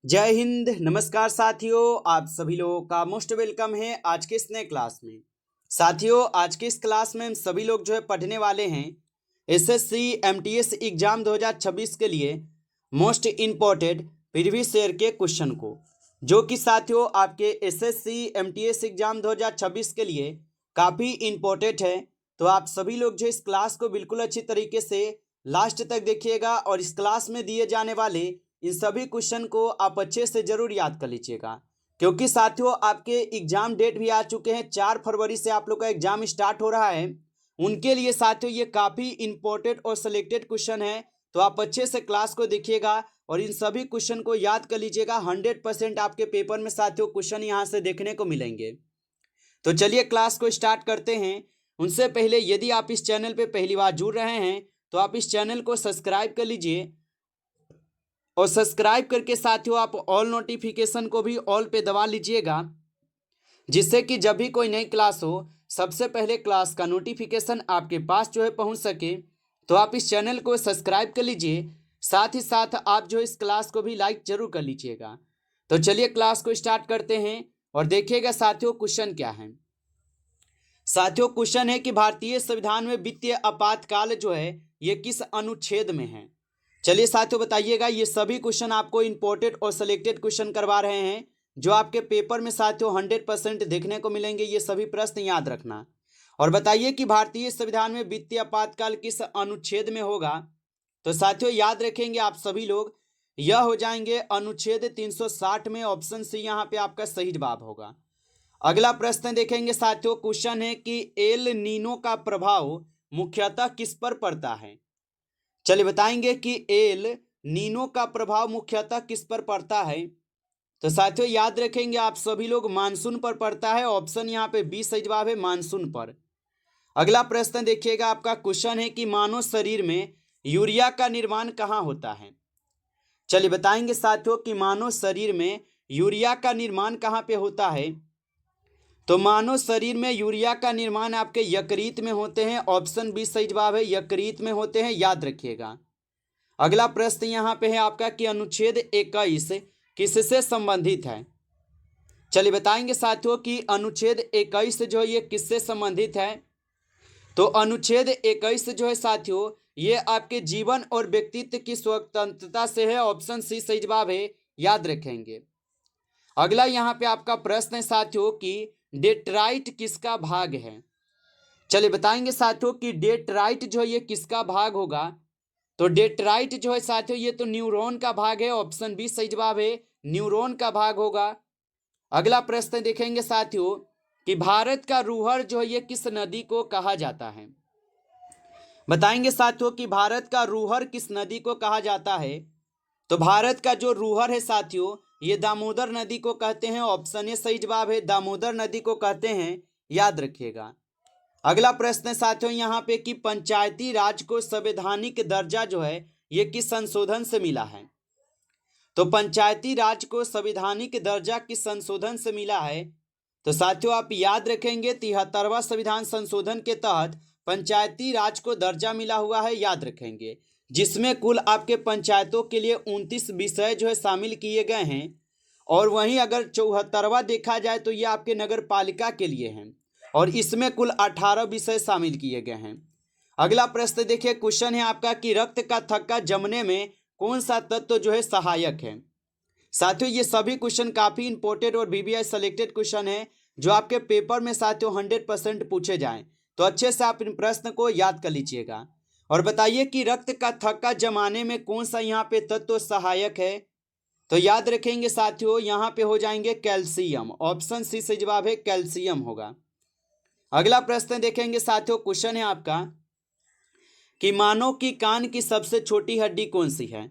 जय हिंद। नमस्कार साथियों, आप सभी लोगों का मोस्ट वेलकम है आज के इस नए क्लास में। साथियों, आज के इस क्लास में हम सभी लोग पढ़ने वाले हैं एसएससी एमटीएस एग्जाम 2026 के लिए मोस्ट इम्पोर्टेंट प्रीवियस ईयर के क्वेश्चन को, जो कि साथियों आपके एसएससी एमटीएस एग्जाम 2026 के लिए काफ़ी इम्पोर्टेंट है। तो आप सभी लोग इस क्लास को बिल्कुल अच्छी तरीके से लास्ट तक देखिएगा और इस क्लास में दिए जाने वाले इन सभी क्वेश्चन को आप अच्छे से जरूर याद कर लीजिएगा, क्योंकि साथियों आपके एग्जाम डेट भी आ चुके हैं। 4 फरवरी से आप लोग का एग्जाम स्टार्ट हो रहा है। उनके लिए साथियों ये काफ़ी इंपॉर्टेंट और सिलेक्टेड क्वेश्चन है। तो आप अच्छे से क्लास को देखिएगा और इन सभी क्वेश्चन को याद कर लीजिएगा। 100% आपके पेपर में साथियों क्वेश्चन यहाँ से देखने को मिलेंगे। तो चलिए क्लास को स्टार्ट करते हैं। उनसे पहले यदि आप इस चैनल पर पहली बार जुड़ रहे हैं तो आप इस चैनल को सब्सक्राइब कर लीजिए और सब्सक्राइब करके साथियों आप ऑल नोटिफिकेशन को भी ऑल पे दबा लीजिएगा, जिससे कि जब भी कोई नई क्लास हो सबसे पहले क्लास का नोटिफिकेशन आपके पास पहुंच सके। तो आप इस चैनल को सब्सक्राइब कर लीजिए, साथ ही साथ आप इस क्लास को भी लाइक जरूर कर लीजिएगा। तो चलिए क्लास को स्टार्ट करते हैं और देखिएगा साथियों क्वेश्चन क्या है। साथियों क्वेश्चन है कि भारतीय संविधान में वित्तीय आपातकाल ये किस अनुच्छेद में है। चलिए साथियों बताइएगा। ये सभी क्वेश्चन आपको इंपॉर्टेंट और सिलेक्टेड क्वेश्चन करवा रहे हैं, जो आपके पेपर में साथियों 100% देखने को मिलेंगे। ये सभी प्रश्न याद रखना और बताइए कि भारतीय संविधान में वित्तीय आपातकाल किस अनुच्छेद में होगा। तो साथियों याद रखेंगे आप सभी लोग, यह हो जाएंगे अनुच्छेद 360 में। ऑप्शन सी यहाँ पे आपका सही जवाब होगा। अगला प्रश्न देखेंगे साथियों। क्वेश्चन है कि एल नीनो का प्रभाव मुख्यतः किस पर पड़ता है। चलिए बताएंगे कि एल नीनो का प्रभाव मुख्यतः किस पर पड़ता है। तो साथियों याद रखेंगे आप सभी लोग, मानसून पर पड़ता है। ऑप्शन यहाँ पे बी सही जवाब है, मानसून पर। अगला प्रश्न देखिएगा आपका। क्वेश्चन है कि मानव शरीर में यूरिया का निर्माण कहाँ होता है। चलिए बताएंगे साथियों कि मानव शरीर में यूरिया का निर्माण कहाँ पे होता है। तो मानव शरीर में यूरिया का निर्माण आपके यकृत में होते हैं। ऑप्शन बी सही जवाब है, यकृत में होते हैं, याद रखिएगा। अगला प्रश्न यहाँ पे है आपका कि अनुच्छेद 21 किससे संबंधित है। चलिए बताएंगे साथियों कि अनुच्छेद 21 ये किससे संबंधित है। तो अनुच्छेद 21 साथियों ये आपके जीवन और व्यक्तित्व की स्वतंत्रता से है। ऑप्शन सी सही जवाब है, याद रखेंगे। अगला यहाँ पे आपका प्रश्न है साथियों कि डेट्राइट किसका भाग है। चलिए बताएंगे साथियों कि डेट्राइट ये किसका भाग होगा। तो डेट्राइट साथियों ये तो न्यूरॉन का भाग है। ऑप्शन बी सही जवाब है, न्यूरॉन का भाग होगा। अगला प्रश्न देखेंगे साथियों कि भारत का रूहर ये किस नदी को कहा जाता है। बताएंगे साथियों कि भारत का रूहर किस नदी को कहा जाता है। तो भारत का जो रूहर है साथियों ये दामोदर नदी को कहते हैं। ऑप्शन ए सही जवाब है, दामोदर नदी को कहते हैं, याद रखिएगा। अगला प्रश्न है साथियों यहाँ पे कि पंचायती राज को संवैधानिक दर्जा ये किस संशोधन से मिला है। तो पंचायती राज को संवैधानिक दर्जा किस संशोधन से मिला है। तो साथियों आप याद रखेंगे 73वां संविधान संशोधन के तहत पंचायती राज को दर्जा मिला हुआ है, याद रखेंगे, जिसमें कुल आपके पंचायतों के लिए 29 विषय शामिल किए गए हैं। और वहीं अगर 74वां देखा जाए तो ये आपके नगर पालिका के लिए हैं और इसमें कुल 18 विषय शामिल किए गए हैं। अगला प्रश्न देखिए। क्वेश्चन है आपका कि रक्त का थक्का जमने में कौन सा तत्व सहायक है। साथियों ये सभी क्वेश्चन काफी इंपॉर्टेंट और बीबीआई सेलेक्टेड क्वेश्चन है, जो आपके पेपर में साथियों 100% पूछे जाएं। तो अच्छे से आप इन प्रश्न को याद कर लीजिएगा और बताइए कि रक्त का थक्का जमाने में कौन सा यहाँ पे तत्व सहायक है। तो याद रखेंगे साथियों यहाँ पे हो जाएंगे कैल्शियम। ऑप्शन सी से जवाब है, कैल्शियम होगा। अगला प्रश्न देखेंगे साथियों। क्वेश्चन है आपका कि मानव की कान की सबसे छोटी हड्डी कौन सी है।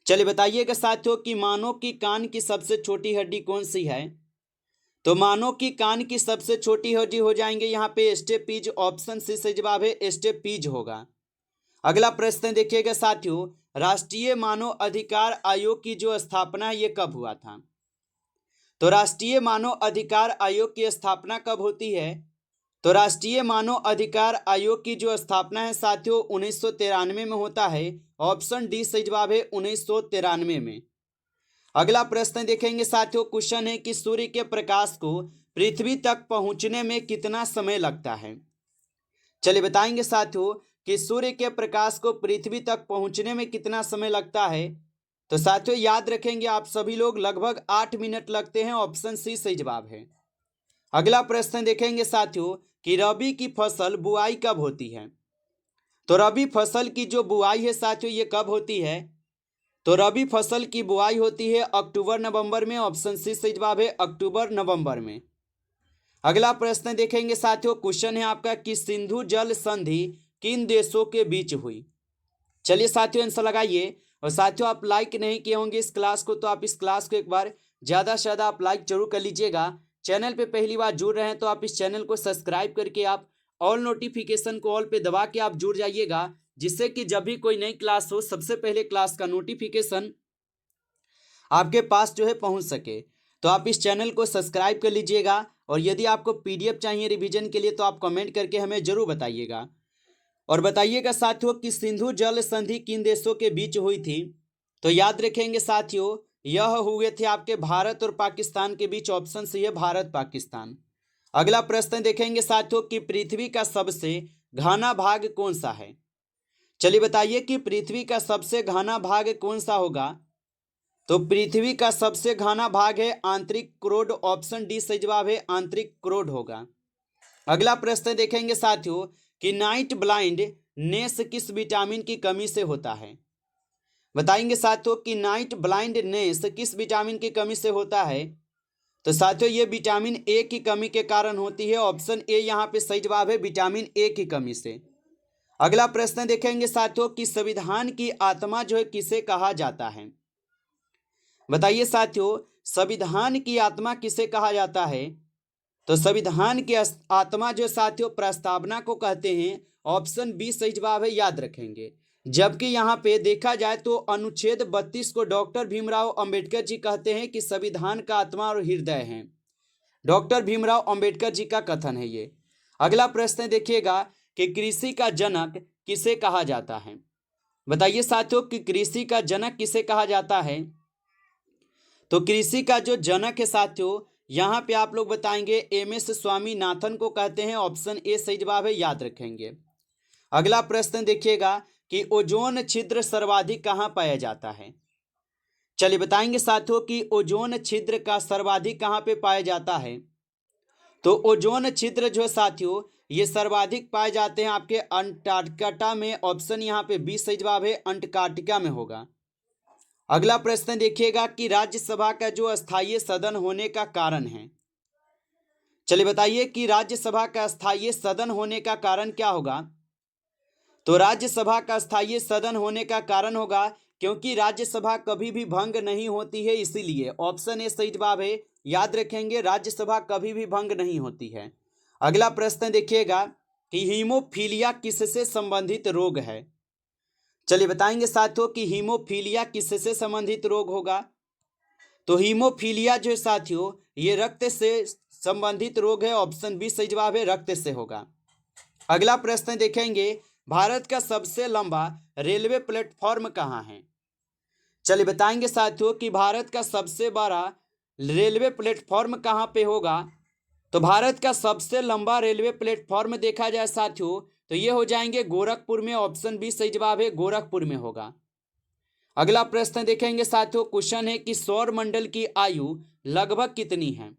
चलिए बताइएगा साथियों कि मानव की कान की सबसे छोटी हड्डी कौन सी है। तो मानव की कान की सबसे छोटी हड्डी हो जाएंगे यहाँ पे स्टेपीज। ऑप्शन सी से जवाब है, स्टेपीज होगा। अगला प्रश्न देखिएगा साथियों, राष्ट्रीय मानव अधिकार आयोग की जो स्थापना है ये कब हुआ था। तो राष्ट्रीय मानव अधिकार आयोग की स्थापना कब होती है। तो राष्ट्रीय मानव अधिकार आयोग की जो स्थापना है साथियों 1993 में होता है। ऑप्शन डी सही जवाब है, 1993 में। अगला प्रश्न देखेंगे साथियों, क्वेश्चन है कि सूर्य के प्रकाश को पृथ्वी तक पहुंचने में कितना समय लगता है। चलिए बताएंगे साथियों कि सूर्य के प्रकाश को पृथ्वी तक पहुंचने में कितना समय लगता है। तो साथियों याद रखेंगे आप सभी लोग, लगभग 8 मिनट लगते हैं। ऑप्शन सी सही जवाब है। अगला प्रश्न देखेंगे साथियों कि रबी की फसल बुआई कब होती है। तो रबी फसल की जो बुआई है साथियों ये कब होती है। तो रबी फसल की बुआई होती है अक्टूबर नवंबर में। ऑप्शन सी सही जवाब है, अक्टूबर नवंबर में। अगला प्रश्न देखेंगे साथियों, क्वेश्चन है आपका कि सिंधु जल संधि किन देशों के बीच हुई। चलिए साथियों आंसर लगाइए। और साथियों आप लाइक नहीं किए होंगे इस क्लास को, तो आप इस क्लास को एक बार ज़्यादा से ज़्यादा आप लाइक जरूर कर लीजिएगा। चैनल पे पहली बार जुड़ रहे हैं तो आप इस चैनल को सब्सक्राइब करके आप ऑल नोटिफिकेशन को ऑल पे दबा के आप जुड़ जाइएगा, जिससे कि जब भी कोई नई क्लास हो सबसे पहले क्लास का नोटिफिकेशन आपके पास जो है पहुंच सके। तो आप इस चैनल को सब्सक्राइब कर लीजिएगा। और यदि आपको पीडीएफ चाहिए रिवीजन के लिए तो आप कमेंट करके हमें जरूर बताइएगा। और बताइएगा साथियों कि सिंधु जल संधि किन देशों के बीच हुई थी। तो याद रखेंगे साथियों यह हुए थे आपके भारत और पाकिस्तान के बीच। ऑप्शन सी है, भारत पाकिस्तान। अगला प्रश्न देखेंगे साथियों कि पृथ्वी का सबसे घना भाग कौन सा है। चलिए बताइए कि पृथ्वी का सबसे घना भाग कौन सा होगा। तो पृथ्वी का सबसे घना भाग है आंतरिक क्रोड। ऑप्शन डी सही जवाब है, आंतरिक क्रोड होगा। अगला प्रश्न देखेंगे साथियों कि नाइट ब्लाइंडनेस किस विटामिन की कमी से होता है। बताएंगे साथियों कि नाइट ब्लाइंडनेस किस विटामिन की कमी से होता है। तो साथियों ये विटामिन ए की कमी के कारण होती है। ऑप्शन ए यहाँ पे सही जवाब है, विटामिन ए की कमी से। अगला प्रश्न देखेंगे साथियों कि संविधान की आत्मा जो है किसे कहा जाता है। बताइए साथियों संविधान की आत्मा किसे कहा जाता है। तो संविधान की आत्मा जो साथियों प्रस्तावना को कहते हैं। ऑप्शन बी सही जवाब है, याद रखेंगे। जबकि यहाँ पे देखा जाए तो अनुच्छेद 32 को डॉक्टर भीमराव अंबेडकर जी कहते हैं कि संविधान का आत्मा और हृदय है। डॉक्टर भीमराव अंबेडकर जी का कथन है ये। अगला प्रश्न देखिएगा कि कृषि का जनक किसे कहा जाता है। बताइए साथियों कि कृषि का जनक किसे कहा जाता है। तो कृषि का जो जनक है साथियों यहाँ पे आप लोग बताएंगे एम.एस. स्वामीनाथन को कहते हैं। ऑप्शन ए सही जवाब है, याद रखेंगे। अगला प्रश्न देखिएगा कि ओजोन छिद्र सर्वाधिक कहाँ पाया जाता है। चलिए बताएंगे साथियों कि ओजोन छिद्र का सर्वाधिक कहाँ पे पाया जाता है। तो ओजोन छिद्र जो साथियों ये सर्वाधिक पाए जाते हैं आपके अंटार्कटिका में। ऑप्शन यहाँ पे बी सही जवाब है, अंटार्कटिका में होगा। अगला प्रश्न देखिएगा कि राज्यसभा का जो अस्थायी सदन होने का कारण है। चलिए बताइए कि राज्यसभा का अस्थायी सदन होने का कारण क्या होगा। तो राज्यसभा का अस्थायी सदन होने का कारण होगा क्योंकि राज्यसभा कभी भी भंग नहीं होती है, इसीलिए। ऑप्शन ए सही जवाब है, याद रखेंगे राज्यसभा कभी भी भंग नहीं होती है। अगला प्रश्न देखिएगा कि हीमोफीलिया किससे संबंधित रोग है। चलिए बताएंगे साथियों कि हीमोफीलिया किससे संबंधित रोग होगा। तो हीमोफीलिया जो साथियों ये रक्त से संबंधित रोग है। ऑप्शन बी सही जवाब है, रक्त से होगा। अगला प्रश्न देखेंगे भारत का सबसे लंबा रेलवे प्लेटफॉर्म कहाँ है। चलिए बताएंगे साथियों कि भारत का सबसे बड़ा रेलवे प्लेटफॉर्म कहाँ पे होगा। तो भारत का सबसे लंबा रेलवे प्लेटफॉर्म देखा जाए साथियों तो ये हो जाएंगे गोरखपुर में। ऑप्शन बी सही जवाब है, गोरखपुर में होगा। अगला प्रश्न देखेंगे साथियों, क्वेश्चन है कि सौर मंडल की आयु लगभग कितनी है।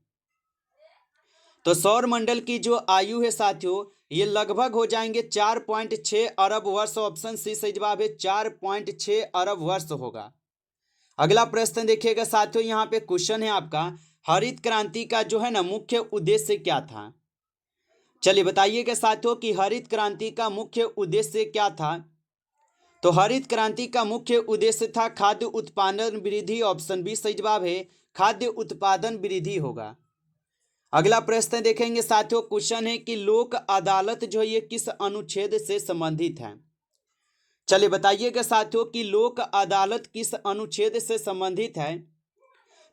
तो सौर मंडल की जो आयु है साथियों ये लगभग हो जाएंगे 4.6 अरब वर्ष। ऑप्शन सी सही जवाब है, 4.6 अरब वर्ष होगा। अगला प्रश्न देखिएगा साथियों यहाँ पे क्वेश्चन है आपका हरित क्रांति का जो है ना मुख्य उद्देश्य क्या था। चलिए बताइएगा साथियों कि हरित क्रांति का मुख्य उद्देश्य क्या था। तो हरित क्रांति का मुख्य उद्देश्य था खाद्य उत्पादन वृद्धि। ऑप्शन बी सही जवाब है, खाद्य उत्पादन वृद्धि होगा। अगला प्रश्न देखेंगे साथियों, क्वेश्चन है कि लोक अदालत जो है ये किस अनुच्छेद से संबंधित है। चलिए बताइएगा साथियों कि लोक अदालत किस अनुच्छेद से संबंधित है।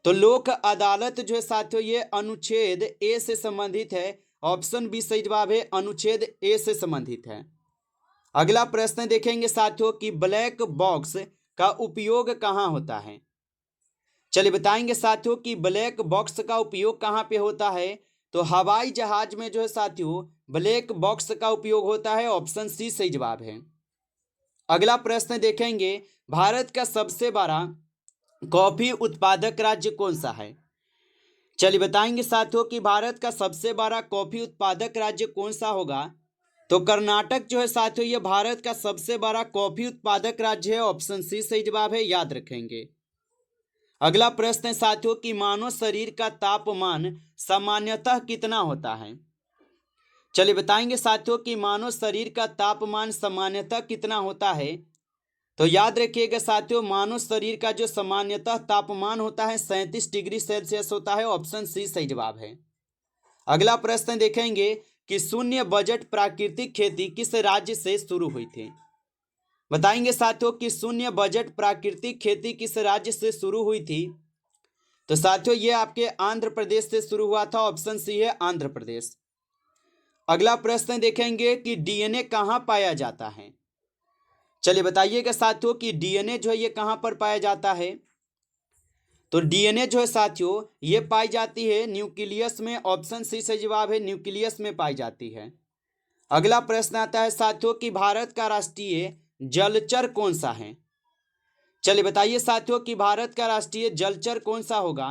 तो लोक अदालत जो है साथियों ये अनुच्छेद ए से संबंधित है। ऑप्शन बी सही जवाब है, अनुच्छेद ए से संबंधित है। अगला प्रश्न देखेंगे साथियों कि ब्लैक बॉक्स का उपयोग कहाँ होता है। चलिए बताएंगे साथियों कि ब्लैक बॉक्स का उपयोग कहाँ पे होता है। तो हवाई जहाज में जो है साथियों ब्लैक बॉक्स का उपयोग होता है। ऑप्शन सी सही जवाब है। अगला प्रश्न देखेंगे, भारत का सबसे बड़ा कॉफी उत्पादक राज्य कौन सा है। चलिए बताएंगे साथियों कि भारत का सबसे बड़ा कॉफी उत्पादक राज्य कौन सा होगा। तो कर्नाटक जो है साथियों ये भारत का सबसे बड़ा कॉफी उत्पादक राज्य है। ऑप्शन सी सही जवाब है, याद रखेंगे। अगला प्रश्न है साथियों कि मानव शरीर का तापमान सामान्यतः कितना होता है। चलिए बताएंगे साथियों कि मानव शरीर का तापमान सामान्यतः कितना होता है। तो याद रखिएगा साथियों, मानव शरीर का जो सामान्यतः तापमान होता है 37 डिग्री सेल्सियस होता है। ऑप्शन सी सही जवाब है। अगला प्रश्न देखेंगे कि शून्य बजट प्राकृतिक खेती किस राज्य से शुरू हुई थी। बताएंगे साथियों कि शून्य बजट प्राकृतिक खेती किस राज्य से शुरू हुई थी। तो साथियों ये आपके आंध्र प्रदेश से शुरू हुआ था। ऑप्शन सी है आंध्र प्रदेश। अगला प्रश्न देखेंगे कि डीएनए कहाँ पाया जाता है। चलिए बताइएगा साथियों कि डीएनए जो है ये कहाँ पर पाया जाता है। तो डीएनए जो है साथियों ये पाई जाती है न्यूक्लियस में। ऑप्शन सी सही जवाब है, न्यूक्लियस में पाई जाती है। अगला प्रश्न आता है साथियों कि भारत का राष्ट्रीय जलचर कौन सा है। चलिए बताइए साथियों कि भारत का राष्ट्रीय जलचर कौन सा होगा।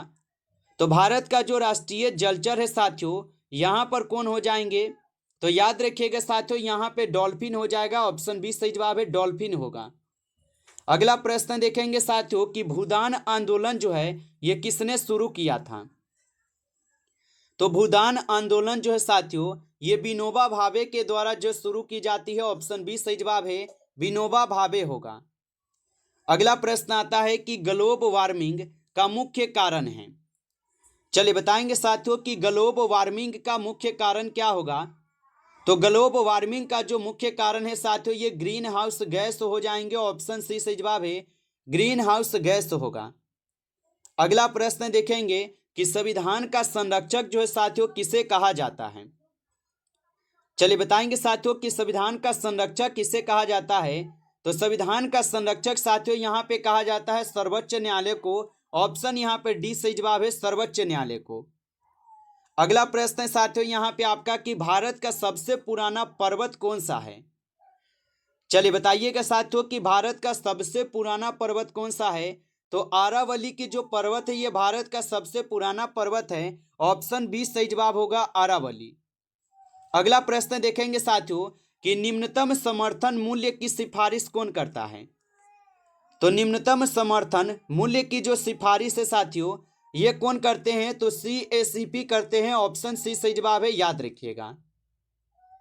तो भारत का जो राष्ट्रीय जलचर है साथियों यहाँ पर कौन हो जाएंगे। तो याद रखिएगा साथियों यहाँ पे डॉल्फिन हो जाएगा। ऑप्शन बी सही जवाब है, डॉल्फिन होगा। अगला प्रश्न देखेंगे साथियों कि भूदान आंदोलन जो है ये किसने शुरू किया था। तो भूदान आंदोलन जो है साथियों ये विनोबा भावे के द्वारा जो शुरू की जाती है। ऑप्शन बी सही जवाब है, विनोबा भावे होगा। अगला प्रश्न आता है कि ग्लोब वार्मिंग का मुख्य कारण है। चलिए बताएंगे साथियों कि ग्लोब वार्मिंग का मुख्य कारण क्या होगा। तो ग्लोब वार्मिंग का जो मुख्य कारण है साथियों ये ग्रीन हाउस गैस हो जाएंगे। ऑप्शन सी सही जवाब है, ग्रीन हाउस गैस होगा। अगला प्रश्न देखेंगे कि संविधान का संरक्षक जो है साथियों किसे कहा जाता है। चलिए बताएंगे साथियों कि संविधान का संरक्षक किसे कहा जाता है। तो संविधान का संरक्षक साथियों यहाँ पे कहा जाता है सर्वोच्च न्यायालय को। ऑप्शन यहाँ पे डी सही जवाब है, सर्वोच्च न्यायालय को। अगला प्रश्न है साथियों यहाँ पे आपका कि भारत का सबसे पुराना पर्वत कौन सा है। चलिए बताइएगा साथियों कि भारत का सबसे पुराना पर्वत कौन सा है। तो आरावली की जो पर्वत है ये भारत का सबसे पुराना पर्वत है। ऑप्शन बी सही जवाब होगा, आरावली। अगला प्रश्न देखेंगे साथियों कि निम्नतम समर्थन मूल्य की सिफारिश कौन करता है। तो निम्नतम समर्थन मूल्य की जो सिफारिश है साथियों ये कौन करते हैं। तो CACP करते हैं। ऑप्शन सी सही जवाब है, याद रखिएगा।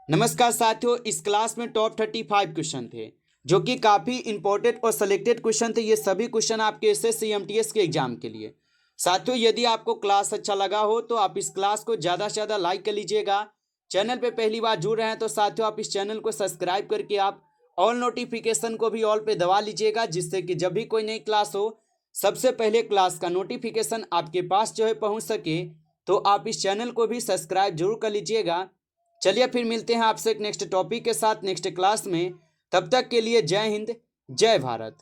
नमस्कार साथियों, इस क्लास में टॉप 35 क्वेश्चन थे जो कि काफ़ी इंपॉर्टेंट और सिलेक्टेड क्वेश्चन थे। ये सभी क्वेश्चन आपके SSC MTS के एग्जाम के लिए। साथियों यदि आपको क्लास अच्छा लगा हो तो आप इस क्लास को ज़्यादा से ज़्यादा लाइक कर लीजिएगा। चैनल पे पहली बार जुड़ रहे हैं तो साथियों आप इस चैनल को सब्सक्राइब करके आप ऑल नोटिफिकेशन को भी ऑल पे दबा लीजिएगा, जिससे कि जब भी कोई नई क्लास हो सबसे पहले क्लास का नोटिफिकेशन आपके पास जो है पहुंच सके। तो आप इस चैनल को भी सब्सक्राइब जरूर कर लीजिएगा। चलिए फिर मिलते हैं आपसे एक नेक्स्ट टॉपिक के साथ नेक्स्ट क्लास में। तब तक के लिए जय हिंद, जय भारत।